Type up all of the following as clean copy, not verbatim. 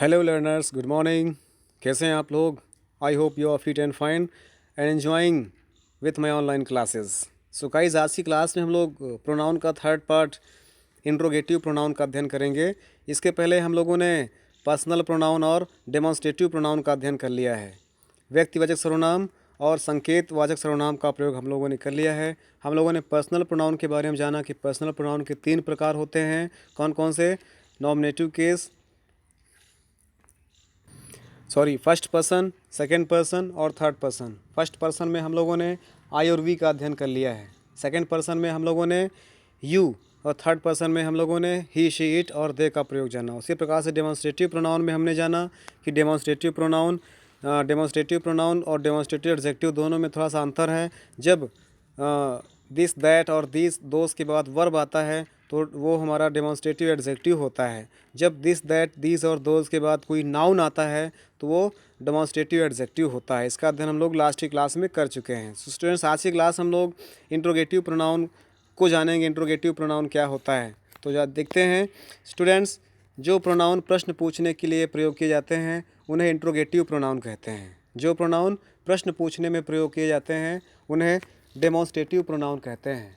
Hello learners, good morning. कैसे हैं आप लोग? I hope you are fit and fine and enjoying with my online classes. So guys, आज की class में हम लोग प्रोनाउन का थर्ड पार्ट इंट्रोगेटिव प्रोनाउन का अध्ययन करेंगे। इसके पहले हम लोगों ने पर्सनल प्रोनाउन और डेमोन्स्ट्रेटिव प्रोनाउन का अध्ययन कर लिया है। व्यक्तिवाचक सर्वनाम और संकेतवाचक सर्वनाम का प्रयोग हम लोगों ने कर लिया है। हम लोगों ने पर्सनल प्रोनाउन के बारे में जाना कि पर्सनल प्रोनाउन के 3 प्रकार होते हैं। कौन कौन से? Nominative case, first person, second person और थर्ड पर्सन। फर्स्ट पर्सन में हम लोगों ने आई और वी का अध्ययन कर लिया है। सेकंड पर्सन में हम लोगों ने यू, और थर्ड पर्सन में हम लोगों ने ही, शी, इट और दे का प्रयोग जाना। उसी प्रकार से डेमोन्स्ट्रेटिव प्रोनाउन में हमने जाना कि डेमोन्स्ट्रेटिव प्रोनाउन और डेमोन्स्ट्रेटिव एडजेक्टिव दोनों में थोड़ा सा अंतर है। जब दिस, दैट और दिस, दोस के बाद वर्ब आता है तो वो हमारा डेमोन्स्ट्रेटिव एडजेक्टिव होता है। जब दिस, दैट, दीज और दोज के बाद कोई नाउन आता है तो वो डेमोन्स्ट्रेटिव एडजेक्टिव होता है। इसका अध्ययन हम लोग लास्ट की क्लास में कर चुके हैं। स्टूडेंट्स, आज की क्लास हम लोग इंट्रोगेटिव प्रोनाउन को जानेंगे। इंट्रोगेटिव प्रोनाउन क्या होता है तो देखते हैं। स्टूडेंट्स, जो प्रोनाउन प्रश्न पूछने के लिए प्रयोग किए जाते हैं उन्हें इंट्रोगेटिव प्रोनाउन कहते हैं। जो प्रोनाउन प्रश्न पूछने में प्रयोग किए जाते हैं उन्हें डेमोन्स्ट्रेटिव प्रोनाउन कहते हैं।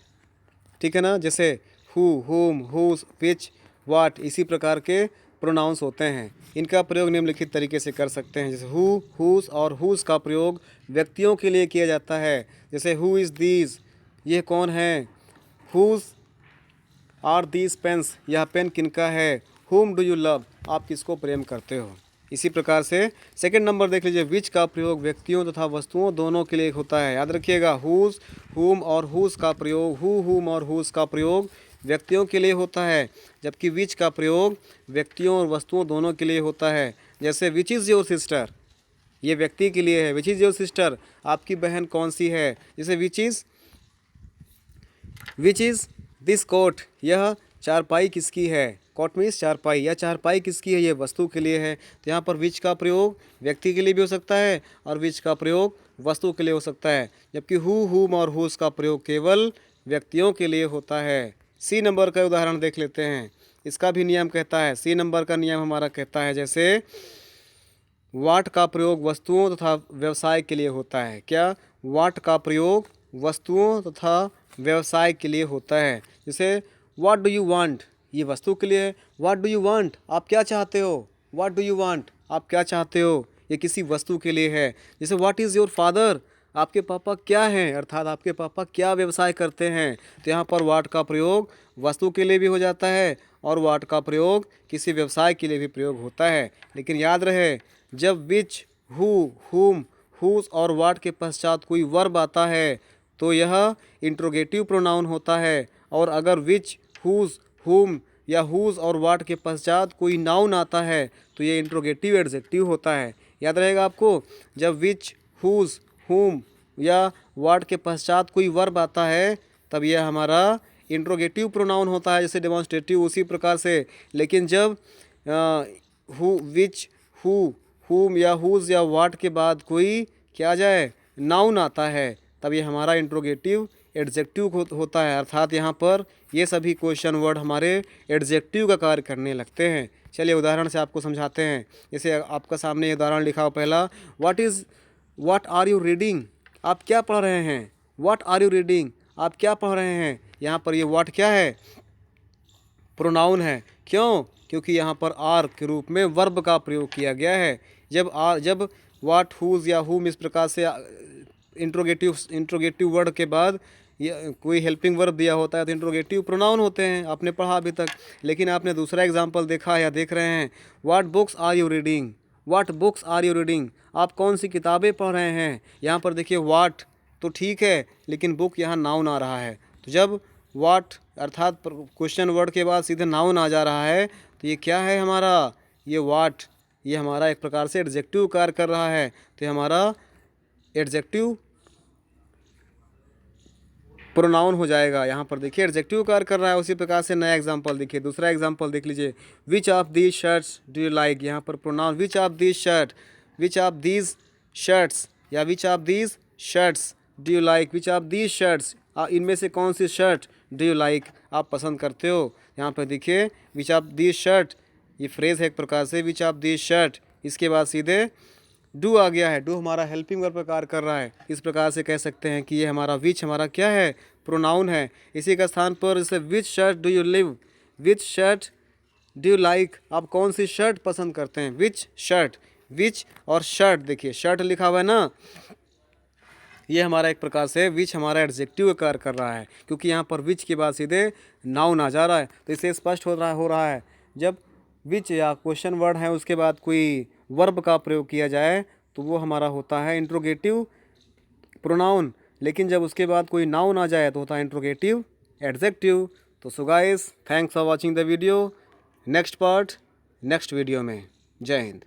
ठीक है ना? जैसे हु, हुम, हुज, विच, वाट, इसी प्रकार के प्रोनाउंस होते हैं। इनका प्रयोग निम्नलिखित तरीके से कर सकते हैं। जैसे हु, हुज और हुज का प्रयोग व्यक्तियों के लिए किया जाता है। जैसे हु इज़ दीज, ये कौन है? हुज आर दीज पेन्स, यह पेन किनका है? हुम डू यू लव, आप किसको प्रेम करते हो? इसी प्रकार से सेकंड नंबर देख लीजिए। विच का प्रयोग व्यक्तियों तथा वस्तुओं दोनों के लिए होता है। याद रखिएगा, हुज, हुम और हुज का प्रयोग, हु, हुम और हुज का प्रयोग व्यक्तियों के लिए होता है, जबकि विच का प्रयोग व्यक्तियों और वस्तुओं दोनों के लिए होता है। जैसे विच इज़ योर सिस्टर, ये व्यक्ति के लिए है। विच इज़ योर सिस्टर, आपकी बहन कौन सी है? जैसे विच इज़ दिस कोट, यह चारपाई किसकी है? कोट मीन्स चारपाई, या चारपाई किसकी है? ये वस्तु के लिए है। तो यहाँ पर विच का प्रयोग व्यक्ति के लिए भी हो सकता है और विच का प्रयोग वस्तु के लिए हो सकता है, जबकि हु, हुम और हुज का प्रयोग केवल व्यक्तियों के लिए होता है। सी नंबर का उदाहरण देख लेते हैं। इसका भी नियम कहता है, सी नंबर का नियम हमारा कहता है, जैसे वाट का प्रयोग वस्तुओं तथा व्यवसाय के लिए होता है। क्या? वाट का प्रयोग वस्तुओं तथा व्यवसाय के लिए होता है। जैसे व्हाट डू यू वांट, ये वस्तु के लिए है। व्हाट डू यू वांट, आप क्या चाहते हो? व्हाट डू यू वांट, आप क्या चाहते हो, ये किसी वस्तु के लिए है। जैसे व्हाट इज़ योर फादर, आपके पापा क्या हैं, अर्थात आपके पापा क्या व्यवसाय करते हैं। तो यहाँ पर वाट का प्रयोग वस्तु के लिए भी हो जाता है और वाट का प्रयोग किसी व्यवसाय के लिए भी प्रयोग होता है। लेकिन याद रहे, जब विच, हु, हुम, हुज और वाट के पश्चात कोई वर्ब आता है तो यह इंट्रोगेटिव प्रोनाउन होता है। और अगर विच, हुज, हुम या हुज और वाट के पश्चात कोई नाउन आता है तो ये इंट्रोगेटिव एडजेक्टिव होता है। याद रहेगा आपको, जब विच, हुज, हुम या वाट के पश्चात कोई वर्ब आता है तब यह हमारा इंट्रोगेटिव प्रोनाउन होता है, जैसे डेमोन्स्ट्रेटिव उसी प्रकार से। लेकिन जब हु, विच, हु, हुम या हुज या वाट के बाद कोई क्या आ जाए, नाउन आता है, तब ये हमारा इंट्रोगेटिव एडजेक्टिव होता है। अर्थात यहाँ पर ये सभी क्वेश्चन वर्ड हमारे एडजेक्टिव का कार्य करने लगते हैं। चलिए उदाहरण से आपको समझाते हैं। जैसे आपका सामने ये उदाहरण लिखा हो पहला, व्हाट आर यू रीडिंग, आप क्या पढ़ रहे हैं? व्हाट आर यू रीडिंग, आप क्या पढ़ रहे हैं? यहाँ पर ये व्हाट क्या है? प्रोनाउन है। क्यों? क्योंकि यहाँ पर आर के रूप में वर्ब का प्रयोग किया गया है। जब व्हाट, हुज या हुम इस प्रकार से इंट्रोगेटिव वर्ड के बाद ये कोई हेल्पिंग वर्ब दिया होता है तो इंट्रोगेटिव प्रोनाउन होते हैं। आपने पढ़ा अभी तक। लेकिन आपने दूसरा एग्जांपल देखा या देख रहे हैं, what books are you reading, what books are you reading, आप कौन सी किताबें पढ़ रहे हैं? यहाँ पर देखिए व्हाट तो ठीक है, लेकिन बुक यहाँ नाउन आ रहा है। तो जब व्हाट अर्थात क्वेश्चन वर्ड के बाद सीधे नाउन आ जा रहा है तो ये क्या है हमारा? ये व्हाट, ये हमारा एक प्रकार से एडजेक्टिव कार्य कर रहा है। तो ये हमारा एडजेक्टिव प्रोनाउन हो जाएगा। यहाँ पर देखिए एडजेक्टिव कार्य कर रहा है। उसी प्रकार से नया एग्जांपल देखिए, दूसरा एग्जांपल देख लीजिए। Which of these shirts do you like, यहाँ पर pronoun which of these shirts या which of these shirts do you like, which of these shirts, इनमें से कौन सी शर्ट डू यू लाइक, आप पसंद करते हो। यहाँ पर देखिए विच ऑफ दीज शर्ट ये फ्रेज है एक प्रकार से, विच ऑफ दिस शर्ट, इसके बाद सीधे डू आ गया है। डू हमारा हेल्पिंग वर्ब पर कार्य कर रहा है। इस प्रकार से कह सकते हैं कि ये हमारा विच हमारा क्या है, प्रोनाउन है। इसी का स्थान पर जैसे which shirt do you live, which shirt do you like, आप कौन सी शर्ट पसंद करते हैं, विच शर्ट। विच और शर्ट, देखिए शर्ट लिखा हुआ है ना, ये हमारा एक प्रकार से विच हमारा एडजेक्टिव का कार्य कर रहा है, क्योंकि यहाँ पर विच के बाद सीधे नाउन आ जा रहा है। तो इसे स्पष्ट हो रहा है जब विच या क्वेश्चन वर्ड है उसके बाद कोई वर्ब का प्रयोग किया जाए तो वो हमारा होता है इंट्रोगेटिव प्रोनाउन, लेकिन जब उसके बाद कोई नाउन आ जाए तो होता है इंट्रोगेटिव एडजेक्टिव। तो so guys, thanks for watching the video. Next part next video में। जय हिंद।